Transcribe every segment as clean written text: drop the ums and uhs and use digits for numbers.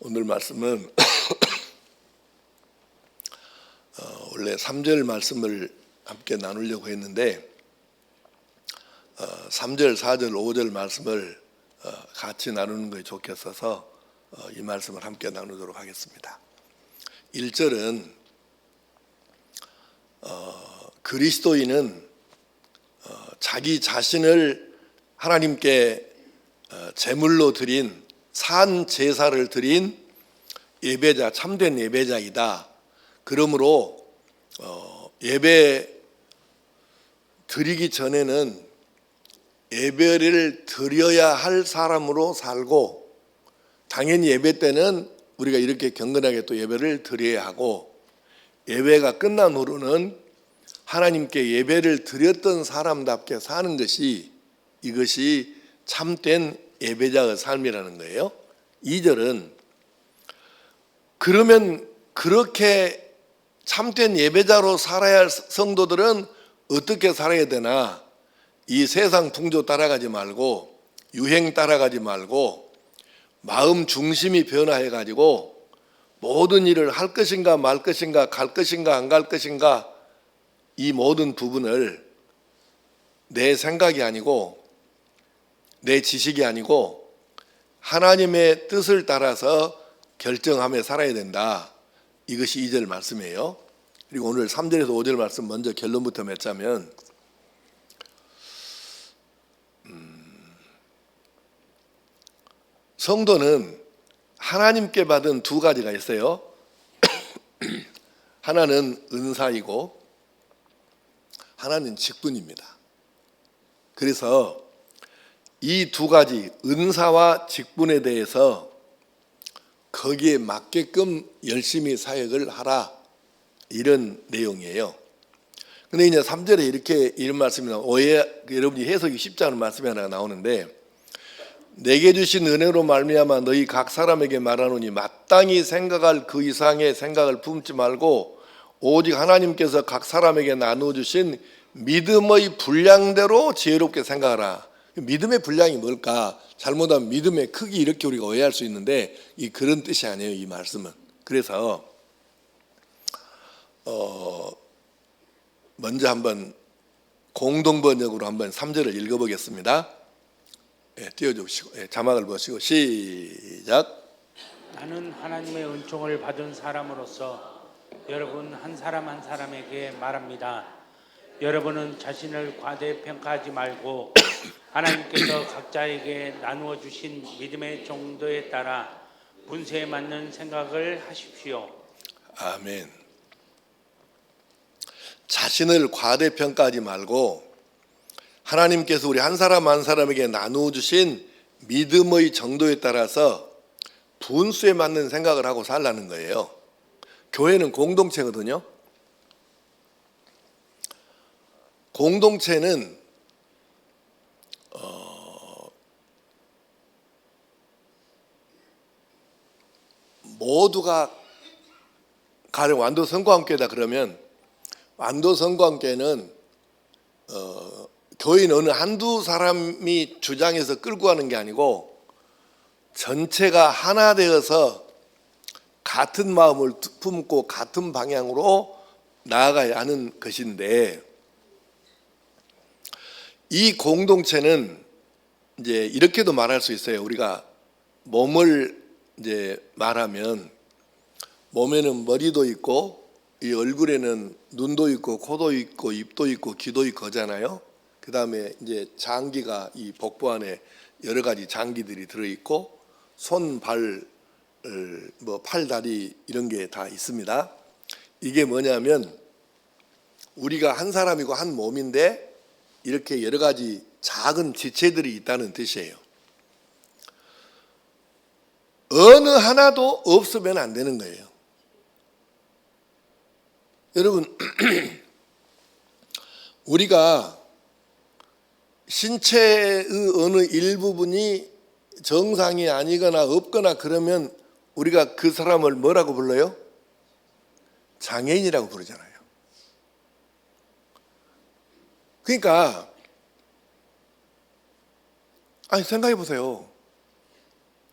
오늘 말씀은 원래 3절 말씀을 함께 나누려고 했는데 3절, 4절, 5절 말씀을 같이 나누는 것이 좋겠어서 이 말씀을 함께 나누도록 하겠습니다. 1절은 그리스도인은 자기 자신을 하나님께 제물로 드린 산 제사를 드린 예배자, 참된 예배자이다. 그러므로 예배 드리기 전에는 예배를 드려야 할 사람으로 살고, 당연히 예배 때는 우리가 이렇게 경건하게 또 예배를 드려야 하고, 예배가 끝난 후로는 하나님께 예배를 드렸던 사람답게 사는 것이, 이것이 참된 예배자의 삶이라는 거예요. 2절은 그러면 그렇게 참된 예배자로 살아야 할 성도들은 어떻게 살아야 되나? 이 세상 풍조 따라가지 말고, 유행 따라가지 말고, 마음 중심이 변화해가지고 모든 일을 할 것인가 말 것인가, 갈 것인가 안 갈 것인가, 이 모든 부분을 내 생각이 아니고 내 지식이 아니고 하나님의 뜻을 따라서 결정하며 살아야 된다. 이것이 2절 말씀이에요. 그리고 오늘 3절에서 5절 말씀 먼저 결론부터 맺자면, 성도는 하나님께 받은 두 가지가 있어요. 하나는 은사이고 하나는 직분입니다. 그래서 이 두 가지, 은사와 직분에 대해서 거기에 맞게끔 열심히 사역을 하라, 이런 내용이에요. 근데 이제 3절에 이런 말씀이 여러분이 해석이 쉽지 않은 말씀이 하나 나오는데, 내게 주신 은혜로 말미암아 너희 각 사람에게 말하노니 마땅히 생각할 그 이상의 생각을 품지 말고 오직 하나님께서 각 사람에게 나누어 주신 믿음의 분량대로 지혜롭게 생각하라. 믿음의 분량이 뭘까? 잘못하면 믿음의 크기, 이렇게 우리가 오해할 수 있는데 그런 뜻이 아니에요, 이 말씀은. 그래서 먼저 한번 공동번역으로 한번 3절을 읽어보겠습니다. 띄워주시고, 자막을 보시고 시작. 나는 하나님의 은총을 받은 사람으로서 여러분 한 사람 한 사람에게 말합니다. 여러분은 자신을 과대평가하지 말고 하나님께서 각자에게 나누어 주신 믿음의 정도에 따라 분수에 맞는 생각을 하십시오. 아멘. 자신을 과대평가하지 말고 하나님께서 우리 한 사람 한 사람에게 나누어 주신 믿음의 정도에 따라서 분수에 맞는 생각을 하고 살라는 거예요. 교회는 공동체거든요. 공동체는 모두가, 가령 완도 성과함께다 그러면, 완도 성과함께는 교인 어느 한두 사람이 주장해서 끌고 가는 게 아니고 전체가 하나 되어서 같은 마음을 품고 같은 방향으로 나아가야 하는 것인데, 이 공동체는 이제 이렇게도 말할 수 있어요. 우리가 몸을 이제 말하면 몸에는 머리도 있고 이 얼굴에는 눈도 있고 코도 있고 입도 있고 귀도 있고 하잖아요. 그 다음에 이제 장기가 이 복부 안에 여러 가지 장기들이 들어있고 손, 발, 팔, 다리 이런 게 다 있습니다. 이게 뭐냐면 우리가 한 사람이고 한 몸인데 이렇게 여러 가지 작은 지체들이 있다는 뜻이에요. 어느 하나도 없으면 안 되는 거예요. 여러분, 우리가 신체의 어느 일부분이 정상이 아니거나 없거나 그러면 우리가 그 사람을 뭐라고 불러요? 장애인이라고 부르잖아요. 그러니까 생각해 보세요.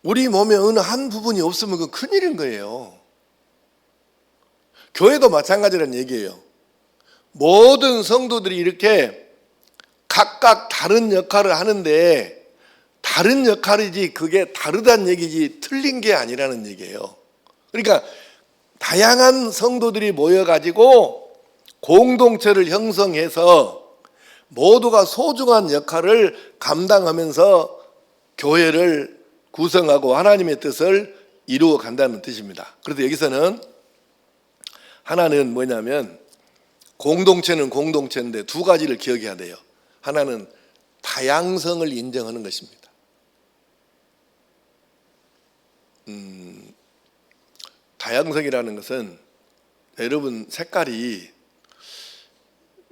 우리 몸에 어느 한 부분이 없으면 그 큰일인 거예요. 교회도 마찬가지라는 얘기예요. 모든 성도들이 이렇게 각각 다른 역할을 하는데 다른 역할이지 그게 다르다는 얘기지 틀린 게 아니라는 얘기예요. 그러니까 다양한 성도들이 모여가지고 공동체를 형성해서 모두가 소중한 역할을 감당하면서 교회를 구성하고 하나님의 뜻을 이루어 간다는 뜻입니다. 그래서 여기서는 하나는 뭐냐면 공동체는 공동체인데 두 가지를 기억해야 돼요. 하나는 다양성을 인정하는 것입니다. 다양성이라는 것은 여러분 색깔이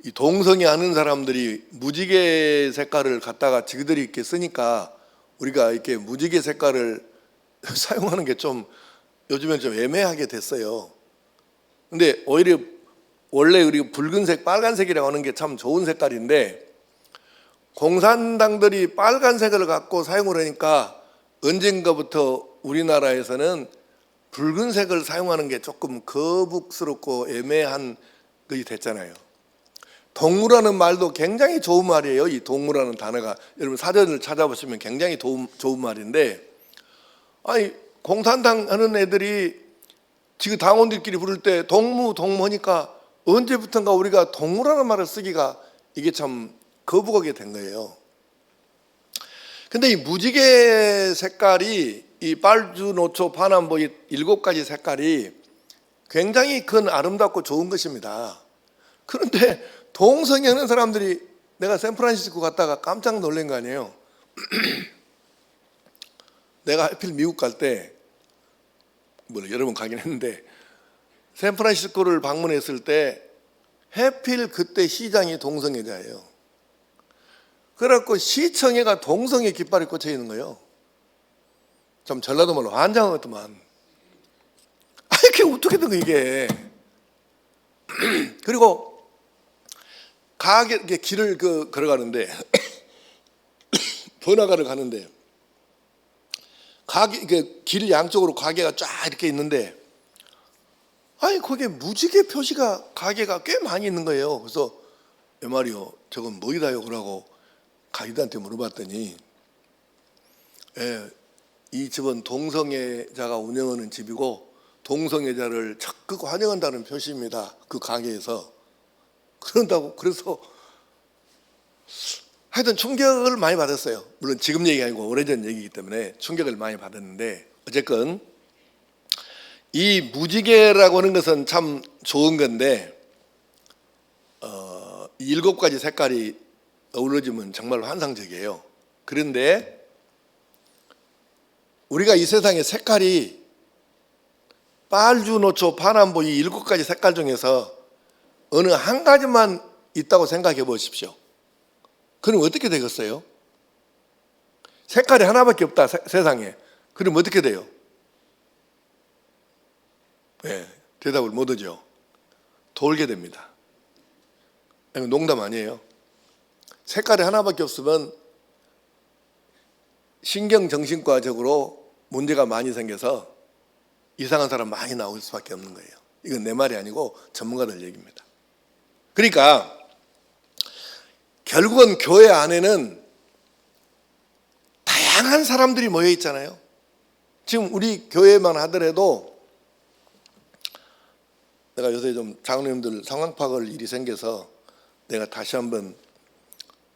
이 동성애 하는 사람들이 무지개 색깔을 갖다가 지그들이 이렇게 쓰니까 우리가 이렇게 무지개 색깔을 사용하는 게 좀 요즘엔 좀 애매하게 됐어요. 근데 오히려 원래 우리 붉은색, 빨간색이라고 하는 게 참 좋은 색깔인데 공산당들이 빨간색을 갖고 사용을 하니까 언젠가부터 우리나라에서는 붉은색을 사용하는 게 조금 거북스럽고 애매한 것이 됐잖아요. 동무라는 말도 굉장히 좋은 말이에요. 이 동무라는 단어가 여러분 사전을 찾아보시면 굉장히 좋은 말인데, 아니 공산당 하는 애들이 지금 당원들끼리 부를 때 동무 하니까 언제부턴가 우리가 동무라는 말을 쓰기가 이게 참 거부하게 된 거예요. 근데 이 무지개 색깔이 이 빨주노초 파남보 이 7가지 색깔이 굉장히 큰 아름답고 좋은 것입니다. 그런데 동성애하는 사람들이 내가 샌프란시스코 갔다가 깜짝 놀란 거 아니에요. 내가 하필 미국 갈 때 여러 번 가긴 했는데 샌프란시스코를 방문했을 때 하필 그때 시장이 동성애자예요. 그래갖고 시청에가 동성애 깃발이 꽂혀 있는 거예요. 좀 전라도 말로 환장하더만. 이게 어떻게 된 거야 이게. 그리고 가게 길을 걸어가는데 번화가를 가는데 길 양쪽으로 가게가 쫙 이렇게 있는데 거기에 무지개 표시가 가게가 꽤 많이 있는 거예요. 그래서 왜 말이요 저건 뭐이다요 그러고 가이드한테 물어봤더니 이 집은 동성애자가 운영하는 집이고 동성애자를 적극 환영한다는 표시입니다. 그 가게에서 그런다고. 그래서 하여튼 충격을 많이 받았어요. 물론 지금 얘기가 아니고 오래전 얘기이기 때문에 충격을 많이 받았는데 어쨌건 이 무지개라고 하는 것은 참 좋은 건데 이 7가지 색깔이 어우러지면 정말 환상적이에요. 그런데 우리가 이 세상의 색깔이 빨주노초 파남보 이 7가지 색깔 중에서 어느 한 가지만 있다고 생각해 보십시오. 그럼 어떻게 되겠어요? 색깔이 하나밖에 없다 세상에. 그럼 어떻게 돼요? 대답을 못 하죠. 돌게 됩니다. 농담 아니에요. 색깔이 하나밖에 없으면 신경정신과적으로 문제가 많이 생겨서 이상한 사람 많이 나올 수밖에 없는 거예요. 이건 내 말이 아니고 전문가들 얘기입니다. 그러니까 결국은 교회 안에는 다양한 사람들이 모여 있잖아요. 지금 우리 교회만 하더라도 내가 요새 좀 장로님들 상황 파악할 일이 생겨서 내가 다시 한번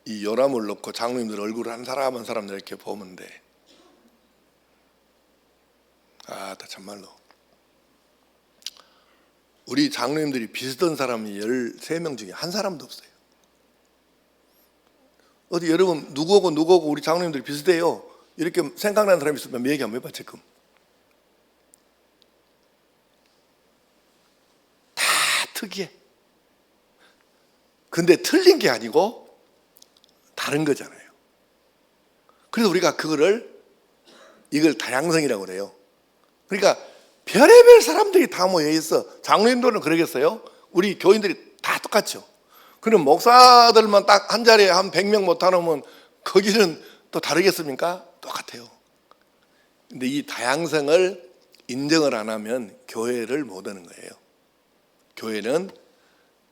이 요람을 놓고 장로님들 얼굴을 한 사람 한 사람 이렇게 보면 돼. 다 참말로 우리 장로님들이 비슷한 사람이 13명 중에 한 사람도 없어요. 어디 여러분 누구하고 우리 장로님들이 비슷해요 이렇게 생각나는 사람이 있으면 얘기 한번 해봐. 지금 다 특이해. 근데 틀린 게 아니고 다른 거잖아요. 그래서 우리가 이걸 다양성이라고 그래요. 그러니까 별의별 사람들이 다 모여 있어. 장로님들은 그러겠어요? 우리 교인들이 다 똑같죠. 그럼 목사들만 딱 한 자리에 한 100명 못 하놓으면 거기는 또 다르겠습니까? 똑같아요. 근데 이 다양성을 인정을 안 하면 교회를 못 하는 거예요. 교회는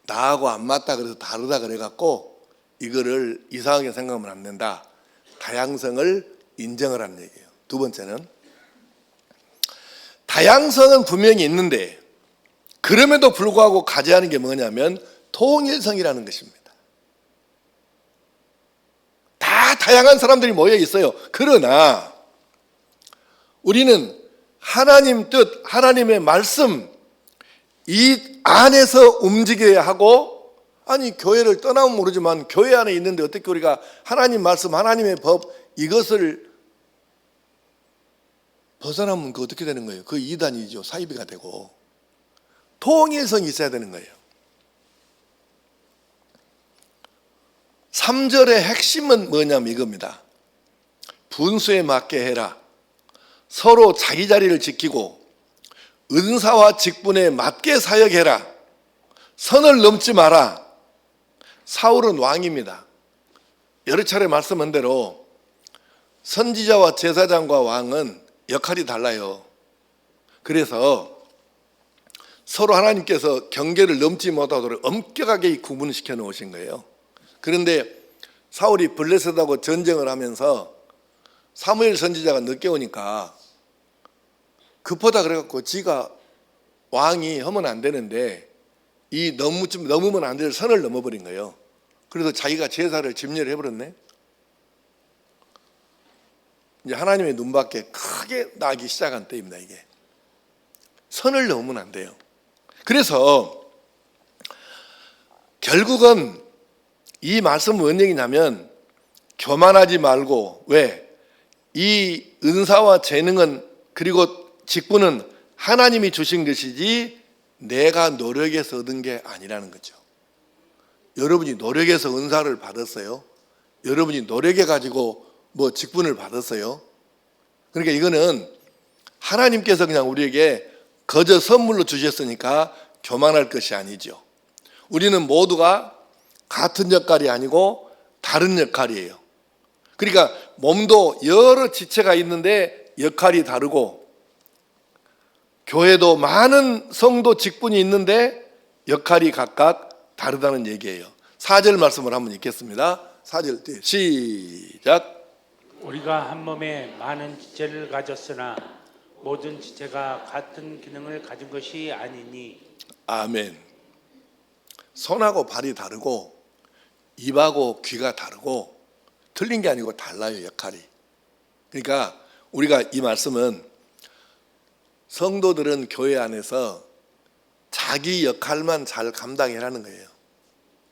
나하고 안 맞다 그래서 다르다 그래갖고 이거를 이상하게 생각하면 안 된다. 다양성을 인정을 하는 얘기예요. 두 번째는 다양성은 분명히 있는데 그럼에도 불구하고 가져야하는 게 뭐냐면 통일성이라는 것입니다. 다 다양한 사람들이 모여 있어요. 그러나 우리는 하나님 뜻, 하나님의 말씀 이 안에서 움직여야 하고, 아니 교회를 떠나면 모르지만 교회 안에 있는데 어떻게 우리가 하나님 말씀, 하나님의 법 이것을 벗어나면 그 어떻게 되는 거예요? 그 이단이죠. 사이비가 되고. 통일성이 있어야 되는 거예요. 3절의 핵심은 뭐냐면 이겁니다. 분수에 맞게 해라. 서로 자기 자리를 지키고 은사와 직분에 맞게 사역해라. 선을 넘지 마라. 사울은 왕입니다. 여러 차례 말씀한 대로 선지자와 제사장과 왕은 역할이 달라요. 그래서 서로 하나님께서 경계를 넘지 못하도록 엄격하게 구분시켜 놓으신 거예요. 그런데 사울이 블레셋하고 전쟁을 하면서 사무엘 선지자가 늦게 오니까 급하다 그래갖고 지가 왕이 하면 안 되는데 이 넘으면 안 될 선을 넘어버린 거예요. 그래서 자기가 제사를 집례를 해버렸네. 이제 하나님의 눈밖에 크게 나기 시작한 때입니다. 이게 선을 넘으면 안 돼요. 그래서 결국은 이 말씀은 뭔 얘기냐면 교만하지 말고, 왜? 이 은사와 재능은 그리고 직분은 하나님이 주신 것이지 내가 노력해서 얻은 게 아니라는 거죠. 여러분이 노력해서 은사를 받았어요? 여러분이 노력해 가지고 뭐 직분을 받았어요? 그러니까 이거는 하나님께서 그냥 우리에게 거저 선물로 주셨으니까 교만할 것이 아니죠. 우리는 모두가 같은 역할이 아니고 다른 역할이에요. 그러니까 몸도 여러 지체가 있는데 역할이 다르고, 교회도 많은 성도 직분이 있는데 역할이 각각 다르다는 얘기예요. 4절 말씀을 한번 읽겠습니다. 4절 시작. 우리가 한 몸에 많은 지체를 가졌으나 모든 지체가 같은 기능을 가진 것이 아니니. 아멘. 손하고 발이 다르고 입하고 귀가 다르고 틀린 게 아니고 달라요, 역할이. 그러니까 우리가 이 말씀은 성도들은 교회 안에서 자기 역할만 잘 감당해라는 거예요.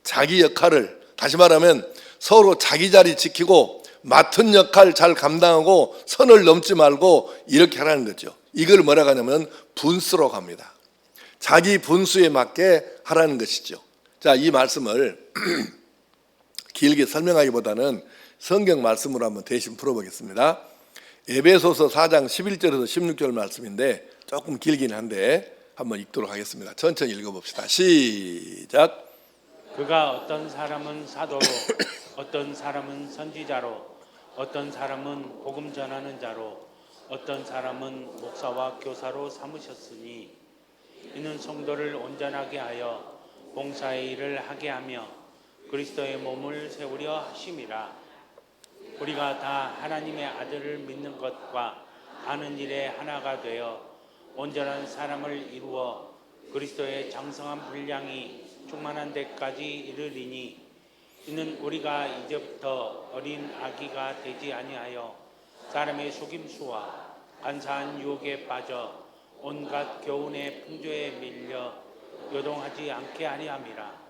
자기 역할을, 다시 말하면 서로 자기 자리 지키고 맡은 역할 잘 감당하고 선을 넘지 말고 이렇게 하라는 거죠. 이걸 뭐라고 하냐면 분수로 갑니다. 자기 분수에 맞게 하라는 것이죠. 자, 이 말씀을 길게 설명하기보다는 성경 말씀으로 한번 대신 풀어보겠습니다. 에베소서 4장 11절에서 16절 말씀인데 조금 길긴 한데 한번 읽도록 하겠습니다. 천천히 읽어봅시다. 시작. 그가 어떤 사람은 사도로, 어떤 사람은 선지자로, 어떤 사람은 복음 전하는 자로, 어떤 사람은 목사와 교사로 삼으셨으니 이는 성도를 온전하게 하여 봉사의 일을 하게 하며 그리스도의 몸을 세우려 하심이라. 우리가 다 하나님의 아들을 믿는 것과 아는 일에 하나가 되어 온전한 사람을 이루어 그리스도의 장성한 분량이 충만한 데까지 이르리니, 이는 우리가 이제부터 어린 아기가 되지 아니하여 사람의 속임수와 간사한 유혹에 빠져 온갖 교훈의 풍조에 밀려 요동하지 않게 아니함이라.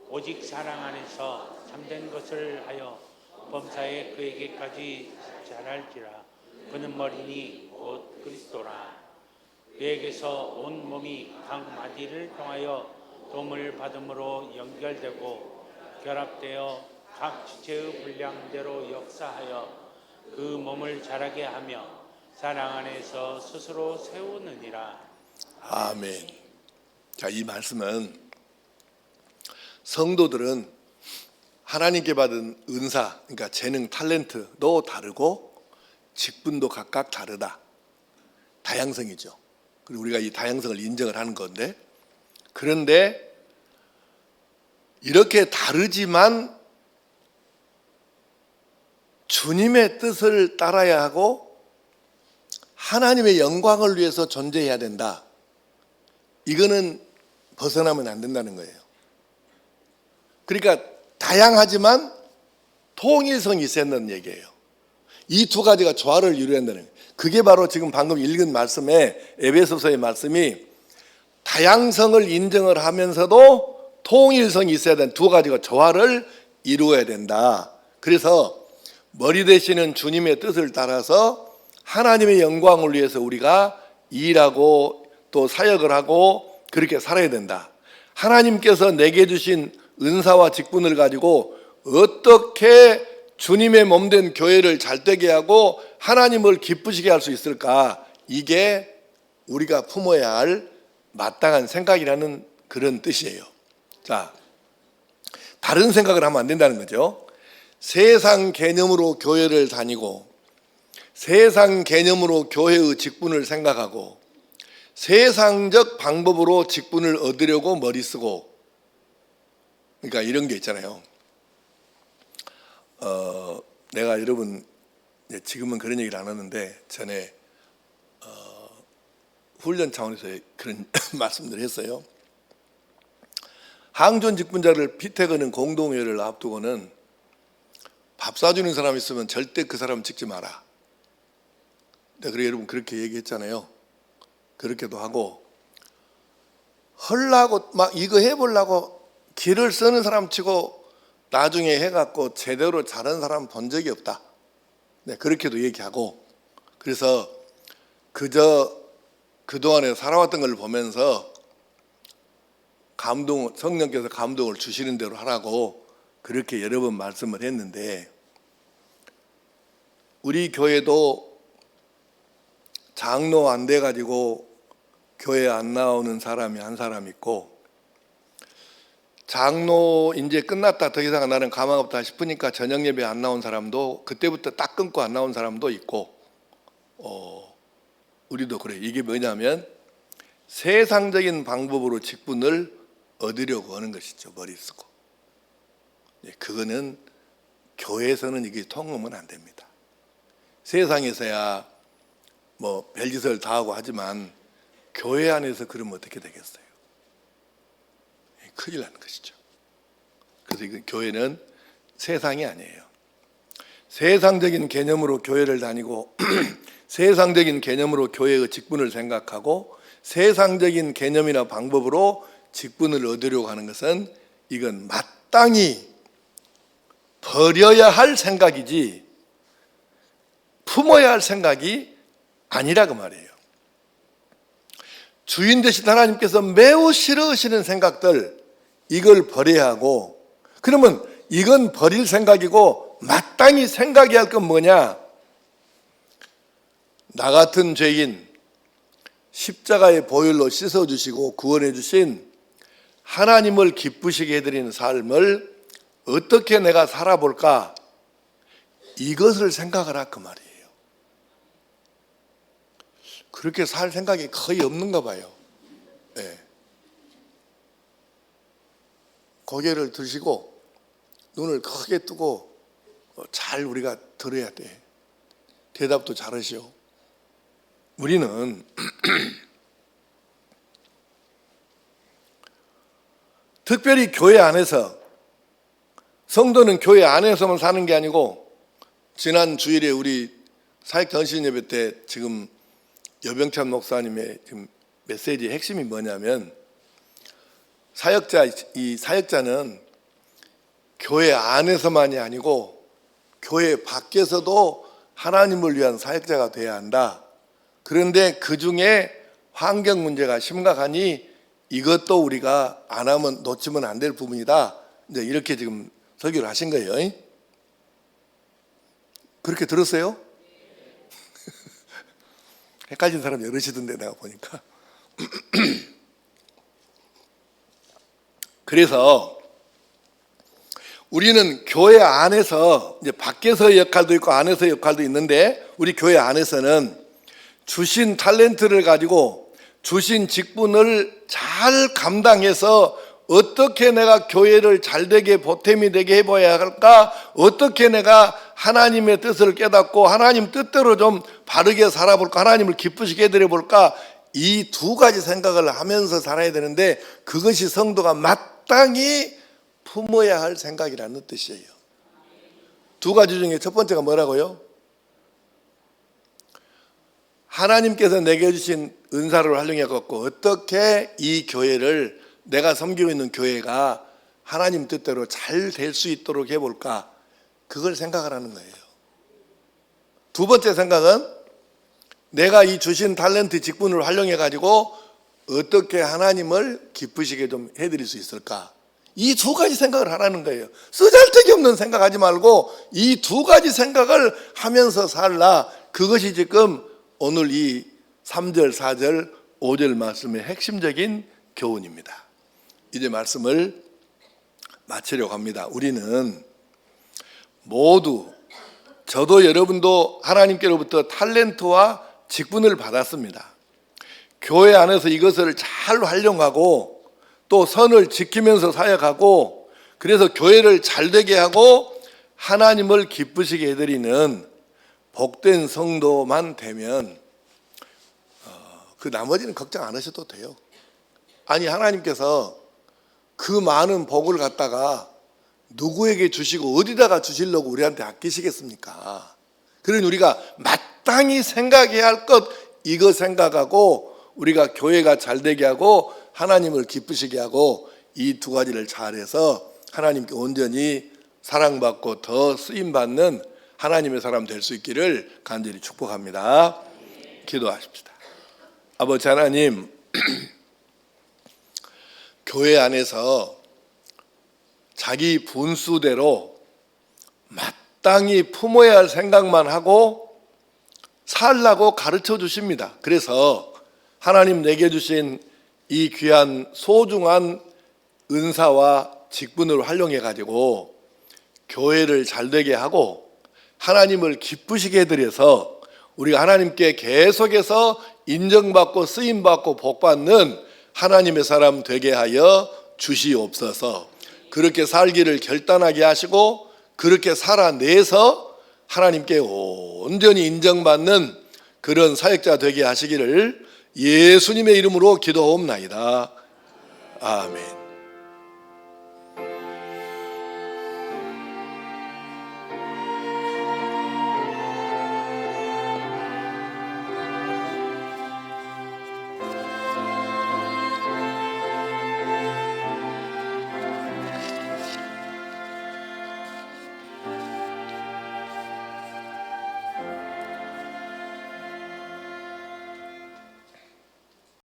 오직 사랑 안에서 참된 것을 하여 범사에 그에게까지 자랄지라. 그는 머리니 곧 그리스도라. 그에게서 온 몸이 각 마디를 통하여 도움을 받음으로 연결되고 결합되어 각 지체의 분량대로 역사하여 그 몸을 자라게 하며 사랑 안에서 스스로 세우느니라. 아멘. 자, 이 말씀은 성도들은 하나님께 받은 은사, 그러니까 재능, 탤런트도 다르고 직분도 각각 다르다. 다양성이죠. 그리고 우리가 이 다양성을 인정을 하는 건데, 그런데 이렇게 다르지만 주님의 뜻을 따라야 하고 하나님의 영광을 위해서 존재해야 된다. 이거는 벗어나면 안 된다는 거예요. 그러니까 다양하지만 통일성이 있어야 한다는 얘기예요. 이 두 가지가 조화를 이루어야 한다는 거예요. 그게 바로 지금 방금 읽은 말씀에 에베소서의 말씀이 다양성을 인정을 하면서도 통일성이 있어야 되는 두 가지가 조화를 이루어야 된다. 그래서 머리 되시는 주님의 뜻을 따라서 하나님의 영광을 위해서 우리가 일하고 또 사역을 하고 그렇게 살아야 된다. 하나님께서 내게 주신 은사와 직분을 가지고 어떻게 주님의 몸된 교회를 잘되게 하고 하나님을 기쁘시게 할 수 있을까? 이게 우리가 품어야 할 마땅한 생각이라는 그런 뜻이에요. 자, 다른 생각을 하면 안 된다는 거죠. 세상 개념으로 교회를 다니고 세상 개념으로 교회의 직분을 생각하고 세상적 방법으로 직분을 얻으려고 머리 쓰고, 그러니까 이런 게 있잖아요. 내가 여러분 지금은 그런 얘기를 안 하는데 전에 훈련 차원에서 그런 말씀들을 했어요. 항존 직분자를 피택하는 공동회를 앞두고는 밥 사주는 사람 있으면 절대 그 사람 찍지 마라. 내가 그래 여러분 그렇게 얘기했잖아요. 그렇게도 하고 헐라고 막 이거 해보려고 길을 쓰는 사람 치고 나중에 해갖고 제대로 잘하는 사람 본 적이 없다. 네, 그렇게도 얘기하고, 그래서 그동안에 살아왔던 걸 보면서 성령께서 감동을 주시는 대로 하라고 그렇게 여러 번 말씀을 했는데, 우리 교회도 장로 안 돼가지고 교회 안 나오는 사람이 한 사람 있고, 장로 이제 끝났다 더 이상 나는 가망 없다 싶으니까 저녁 예배 안 나온 사람도, 그때부터 딱 끊고 안 나온 사람도 있고, 우리도 그래. 이게 뭐냐면 세상적인 방법으로 직분을 얻으려고 하는 것이죠. 머리 쓰고. 그거는 교회에서는 이게 통하면 안 됩니다. 세상에서야 뭐 별짓을 다 하고 하지만 교회 안에서 그러면 어떻게 되겠어요? 큰일 나는 것이죠. 그래서 이건 교회는 세상이 아니에요. 세상적인 개념으로 교회를 다니고 세상적인 개념으로 교회의 직분을 생각하고 세상적인 개념이나 방법으로 직분을 얻으려고 하는 것은 이건 마땅히 버려야 할 생각이지 품어야 할 생각이 아니라 그 말이에요. 주인 되신 하나님께서 매우 싫어하시는 생각들, 이걸 버려야 하고, 그러면 이건 버릴 생각이고 마땅히 생각해야 할 건 뭐냐? 나 같은 죄인 십자가의 보혈로 씻어주시고 구원해 주신 하나님을 기쁘시게 해드리는 삶을 어떻게 내가 살아볼까? 이것을 생각하라 그 말이에요. 그렇게 살 생각이 거의 없는가 봐요. 네. 고개를 드시고 눈을 크게 뜨고 잘 우리가 들어야 돼. 대답도 잘하시오. 우리는 특별히 교회 안에서, 성도는 교회 안에서만 사는 게 아니고, 지난 주일에 우리 사역 전신 예배 때 지금 여병찬 목사님의 지금 메시지의 핵심이 뭐냐면, 이 사역자는 교회 안에서만이 아니고 교회 밖에서도 하나님을 위한 사역자가 돼야 한다. 그런데 그 중에 환경 문제가 심각하니 이것도 우리가 안 하면 놓치면 안 될 부분이다. 이제 이렇게 지금 설교를 하신 거예요. 그렇게 들었어요? 헷갈린 사람이 여럿이던데 내가 보니까. 그래서 우리는 교회 안에서 이제 밖에서의 역할도 있고 안에서의 역할도 있는데 우리 교회 안에서는 주신 탤런트를 가지고 주신 직분을 잘 감당해서 어떻게 내가 교회를 잘되게 보탬이 되게 해봐야 할까? 어떻게 내가 하나님의 뜻을 깨닫고 하나님 뜻대로 좀 바르게 살아볼까? 하나님을 기쁘시게 해드려볼까? 이 두 가지 생각을 하면서 살아야 되는데 그것이 성도가 마땅히 품어야 할 생각이라는 뜻이에요. 두 가지 중에 첫 번째가 뭐라고요? 하나님께서 내게 주신 은사를 활용해 갖고 어떻게 이 교회를 내가 섬기고 있는 교회가 하나님 뜻대로 잘 될 수 있도록 해볼까? 그걸 생각하라는 거예요. 두 번째 생각은 내가 이 주신 탤런트 직분을 활용해 가지고 어떻게 하나님을 기쁘시게 좀 해드릴 수 있을까? 이 두 가지 생각을 하라는 거예요. 쓰잘데기 없는 생각하지 말고 이 두 가지 생각을 하면서 살라. 그것이 지금 오늘 이 3절, 4절, 5절 말씀의 핵심적인 교훈입니다. 이제 말씀을 마치려고 합니다. 우리는 모두 저도 여러분도 하나님께로부터 탤런트와 직분을 받았습니다. 교회 안에서 이것을 잘 활용하고 또 선을 지키면서 사역하고 그래서 교회를 잘되게 하고 하나님을 기쁘시게 해드리는 복된 성도만 되면 그 나머지는 걱정 안 하셔도 돼요. 아니 하나님께서 그 많은 복을 갖다가 누구에게 주시고 어디다가 주시려고 우리한테 아끼시겠습니까? 그러니 우리가 마땅히 생각해야 할 것 이거 생각하고 우리가 교회가 잘되게 하고 하나님을 기쁘시게 하고 이 두 가지를 잘해서 하나님께 온전히 사랑받고 더 쓰임받는 하나님의 사람 될 수 있기를 간절히 축복합니다. 기도하십시다. 아버지 하나님, 교회 안에서 자기 분수대로 마땅히 품어야 할 생각만 하고 살라고 가르쳐 주십니다. 그래서 하나님 내게 주신 이 귀한 소중한 은사와 직분을 활용해 가지고 교회를 잘되게 하고 하나님을 기쁘시게 해드려서 우리가 하나님께 계속해서 인정받고 쓰임받고 복받는 하나님의 사람 되게 하여 주시옵소서. 그렇게 살기를 결단하게 하시고 그렇게 살아내서 하나님께 온전히 인정받는 그런 사역자 되게 하시기를 예수님의 이름으로 기도하옵나이다. 아멘.